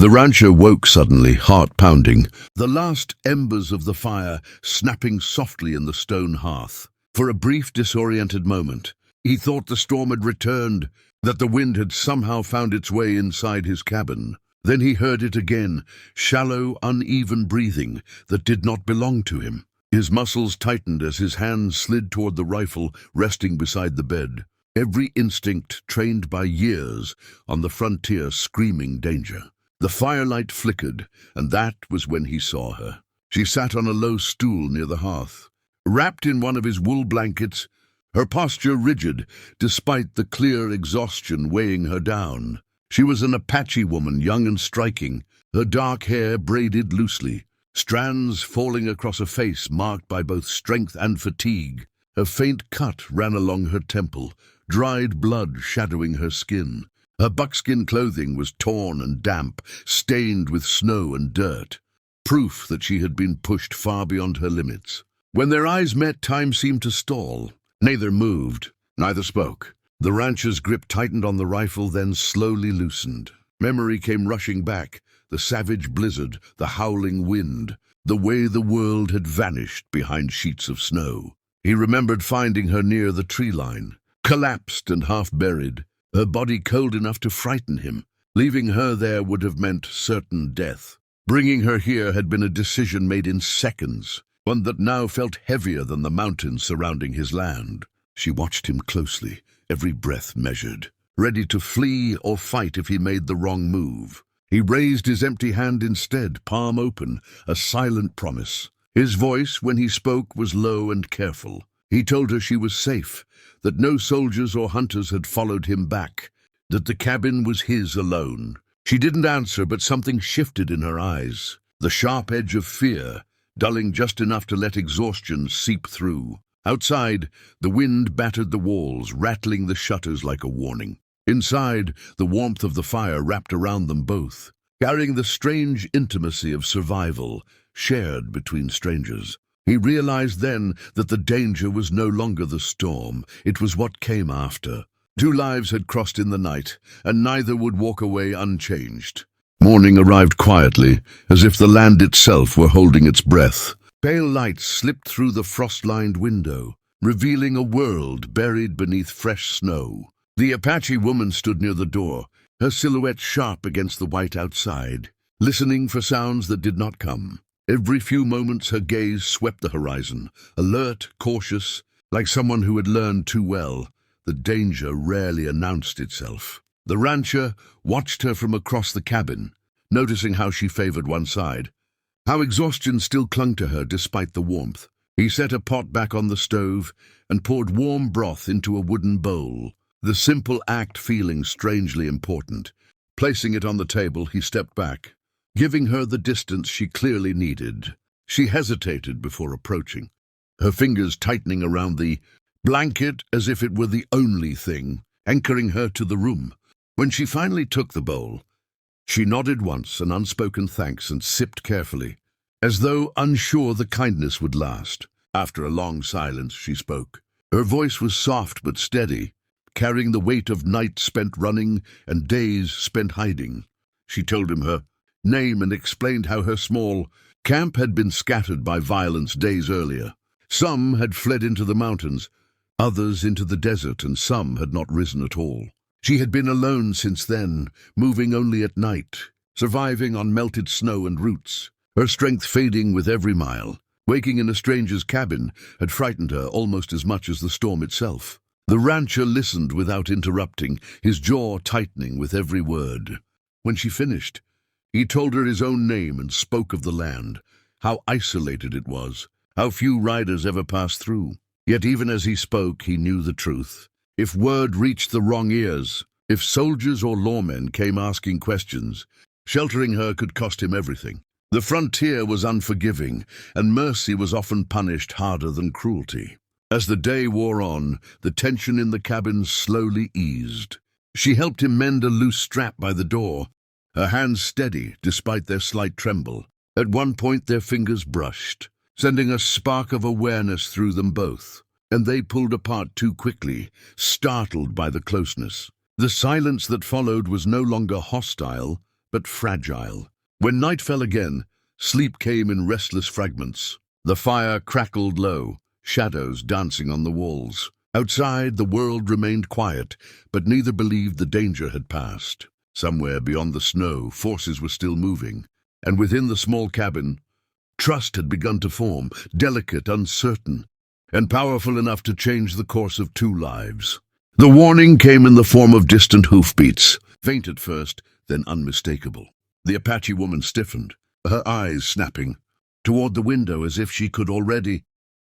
The rancher woke suddenly, heart pounding, the last embers of the fire snapping softly in the stone hearth. For a brief, disoriented moment, he thought the storm had returned, that the wind had somehow found its way inside his cabin. Then he heard it again, shallow, uneven breathing that did not belong to him. His muscles tightened as his hands slid toward the rifle resting beside the bed. Every instinct trained by years on the frontier screaming danger. The firelight flickered, and that was when he saw her. She sat on a low stool near the hearth, wrapped in one of his wool blankets, her posture rigid despite the clear exhaustion weighing her down. She was an Apache woman, young and striking, her dark hair braided loosely, strands falling across a face marked by both strength and fatigue. A faint cut ran along her temple, dried blood shadowing her skin. Her buckskin clothing was torn and damp, stained with snow and dirt, proof that she had been pushed far beyond her limits. When their eyes met, time seemed to stall. Neither moved, neither spoke. The rancher's grip tightened on the rifle, then slowly loosened. Memory came rushing back, the savage blizzard, the howling wind, the way the world had vanished behind sheets of snow. He remembered finding her near the tree line, collapsed and half-buried, her body cold enough to frighten him. Leaving her there would have meant certain death. Bringing her here had been a decision made in seconds, one that now felt heavier than the mountains surrounding his land. She watched him closely, every breath measured, ready to flee or fight if he made the wrong move. He raised his empty hand instead, palm open, a silent promise. His voice, when he spoke, was low and careful. He told her she was safe, that no soldiers or hunters had followed him back, that the cabin was his alone. She didn't answer, but something shifted in her eyes, the sharp edge of fear, dulling just enough to let exhaustion seep through. Outside, the wind battered the walls, rattling the shutters like a warning. Inside, the warmth of the fire wrapped around them both, carrying the strange intimacy of survival, shared between strangers. He realized then that the danger was no longer the storm, it was what came after. Two lives had crossed in the night, and neither would walk away unchanged. Morning arrived quietly, as if the land itself were holding its breath. Pale light slipped through the frost-lined window, revealing a world buried beneath fresh snow. The Apache woman stood near the door, her silhouette sharp against the white outside, listening for sounds that did not come. Every few moments her gaze swept the horizon, alert, cautious, like someone who had learned too well. The danger rarely announced itself. The rancher watched her from across the cabin, noticing how she favored one side, how exhaustion still clung to her despite the warmth. He set a pot back on the stove and poured warm broth into a wooden bowl, the simple act feeling strangely important. Placing it on the table, he stepped back, giving her the distance she clearly needed. She hesitated before approaching, her fingers tightening around the blanket as if it were the only thing anchoring her to the room. When she finally took the bowl, she nodded once, an unspoken thanks, and sipped carefully, as though unsure the kindness would last. After a long silence, she spoke. Her voice was soft but steady, carrying the weight of nights spent running and days spent hiding. She told him her name and explained how her small camp had been scattered by violence days earlier. Some had fled into the mountains, others into the desert, and some had not risen at all. She had been alone since then, moving only at night, surviving on melted snow and roots, her strength fading with every mile. Waking in a stranger's cabin had frightened her almost as much as the storm itself. The rancher listened without interrupting, his jaw tightening with every word. When she finished, he told her his own name and spoke of the land, how isolated it was, how few riders ever passed through. Yet even as he spoke, he knew the truth. If word reached the wrong ears, if soldiers or lawmen came asking questions, sheltering her could cost him everything. The frontier was unforgiving, and mercy was often punished harder than cruelty. As the day wore on, the tension in the cabin slowly eased. She helped him mend a loose strap by the door, her hands steady despite their slight tremble. At one point their fingers brushed, sending a spark of awareness through them both, and they pulled apart too quickly, startled by the closeness. The silence that followed was no longer hostile, but fragile. When night fell again, sleep came in restless fragments. The fire crackled low, shadows dancing on the walls. Outside, the world remained quiet, but neither believed the danger had passed. Somewhere beyond the snow, forces were still moving, and within the small cabin, trust had begun to form, delicate, uncertain, and powerful enough to change the course of two lives. The warning came in the form of distant hoofbeats, faint at first, then unmistakable. The Apache woman stiffened, her eyes snapping, toward the window as if she could already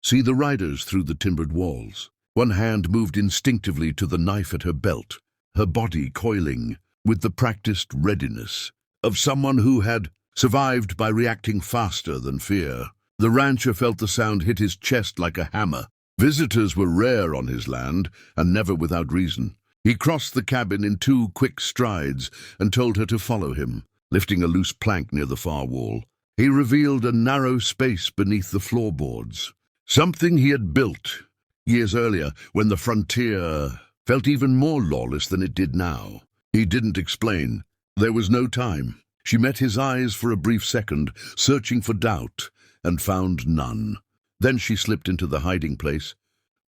see the riders through the timbered walls. One hand moved instinctively to the knife at her belt, her body coiling with the practiced readiness of someone who had survived by reacting faster than fear. The rancher felt the sound hit his chest like a hammer. Visitors were rare on his land, and never without reason. He crossed the cabin in 2 quick strides and told her to follow him, lifting a loose plank near the far wall. He revealed a narrow space beneath the floorboards, something he had built years earlier when the frontier felt even more lawless than it did now. He didn't explain. There was no time. She met his eyes for a brief second, searching for doubt, and found none. Then she slipped into the hiding place,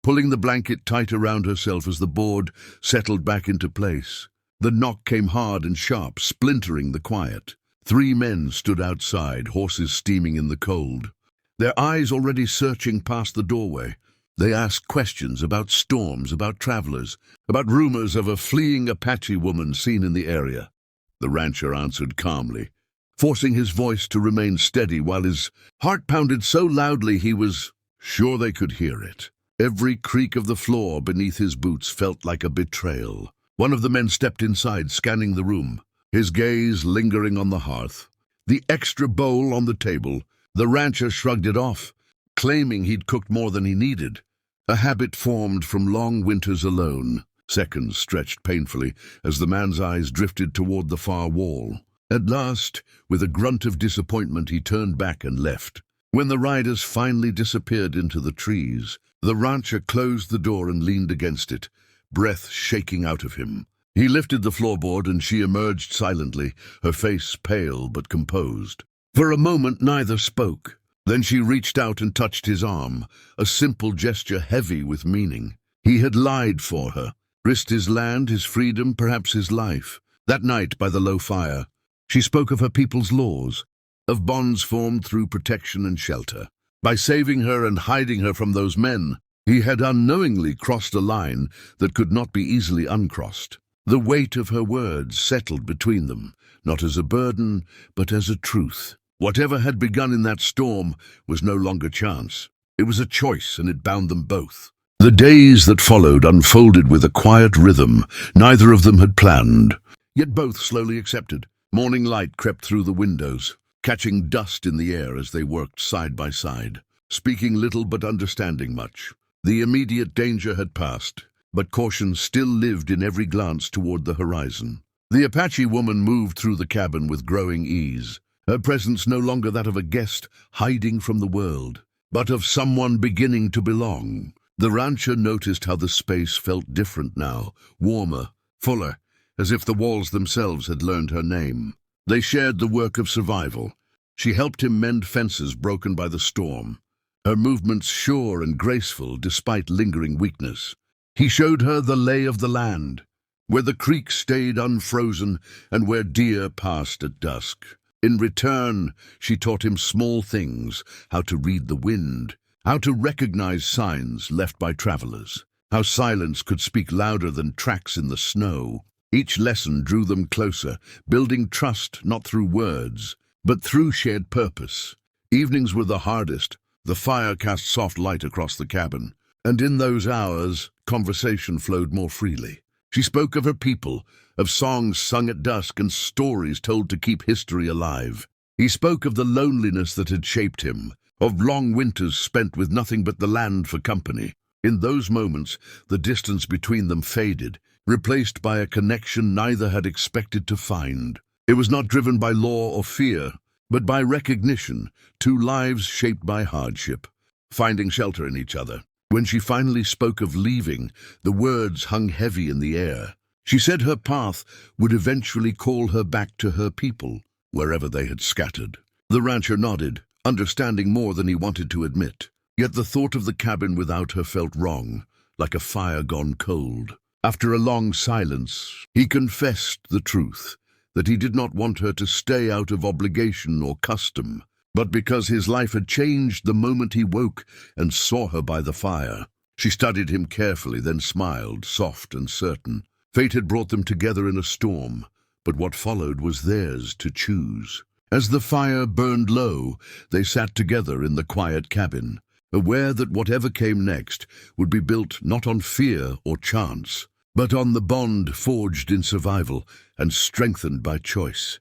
pulling the blanket tight around herself as the board settled back into place. The knock came hard and sharp, splintering the quiet. 3 men stood outside, horses steaming in the cold, their eyes already searching past the doorway. They asked questions about storms, about travelers, about rumors of a fleeing Apache woman seen in the area. The rancher answered calmly, forcing his voice to remain steady while his heart pounded so loudly he was sure they could hear it. Every creak of the floor beneath his boots felt like a betrayal. One of the men stepped inside, scanning the room, his gaze lingering on the hearth. The extra bowl on the table, the rancher shrugged it off, claiming he'd cooked more than he needed. A habit formed from long winters alone. Seconds stretched painfully as the man's eyes drifted toward the far wall. At last, with a grunt of disappointment, he turned back and left. When the riders finally disappeared into the trees, the rancher closed the door and leaned against it, breath shaking out of him. He lifted the floorboard and she emerged silently, her face pale but composed. For a moment neither spoke. Then she reached out and touched his arm, a simple gesture heavy with meaning. He had lied for her, risked his land, his freedom, perhaps his life. That night by the low fire, she spoke of her people's laws, of bonds formed through protection and shelter. By saving her and hiding her from those men, he had unknowingly crossed a line that could not be easily uncrossed. The weight of her words settled between them, not as a burden, but as a truth. Whatever had begun in that storm was no longer chance. It was a choice, and it bound them both. The days that followed unfolded with a quiet rhythm neither of them had planned, yet both slowly accepted. Morning light crept through the windows, catching dust in the air as they worked side by side, speaking little but understanding much. The immediate danger had passed, but caution still lived in every glance toward the horizon. The Apache woman moved through the cabin with growing ease, her presence no longer that of a guest hiding from the world, but of someone beginning to belong. The rancher noticed how the space felt different now, warmer, fuller, as if the walls themselves had learned her name. They shared the work of survival. She helped him mend fences broken by the storm, her movements sure and graceful despite lingering weakness. He showed her the lay of the land, where the creek stayed unfrozen and where deer passed at dusk. In return, she taught him small things, how to read the wind, how to recognize signs left by travelers, how silence could speak louder than tracks in the snow. Each lesson drew them closer, building trust not through words, but through shared purpose. Evenings were the hardest. The fire cast soft light across the cabin, and in those hours, conversation flowed more freely. She spoke of her people, of songs sung at dusk and stories told to keep history alive. He spoke of the loneliness that had shaped him, of long winters spent with nothing but the land for company. In those moments, the distance between them faded, replaced by a connection neither had expected to find. It was not driven by law or fear, but by recognition, 2 lives shaped by hardship, finding shelter in each other. When she finally spoke of leaving, the words hung heavy in the air. She said her path would eventually call her back to her people, wherever they had scattered. The rancher nodded, understanding more than he wanted to admit. Yet the thought of the cabin without her felt wrong, like a fire gone cold. After a long silence, he confessed the truth, that he did not want her to stay out of obligation or custom, but because his life had changed the moment he woke and saw her by the fire. She studied him carefully, then smiled, soft and certain. Fate had brought them together in a storm, but what followed was theirs to choose. As the fire burned low, they sat together in the quiet cabin, aware that whatever came next would be built not on fear or chance, but on the bond forged in survival and strengthened by choice.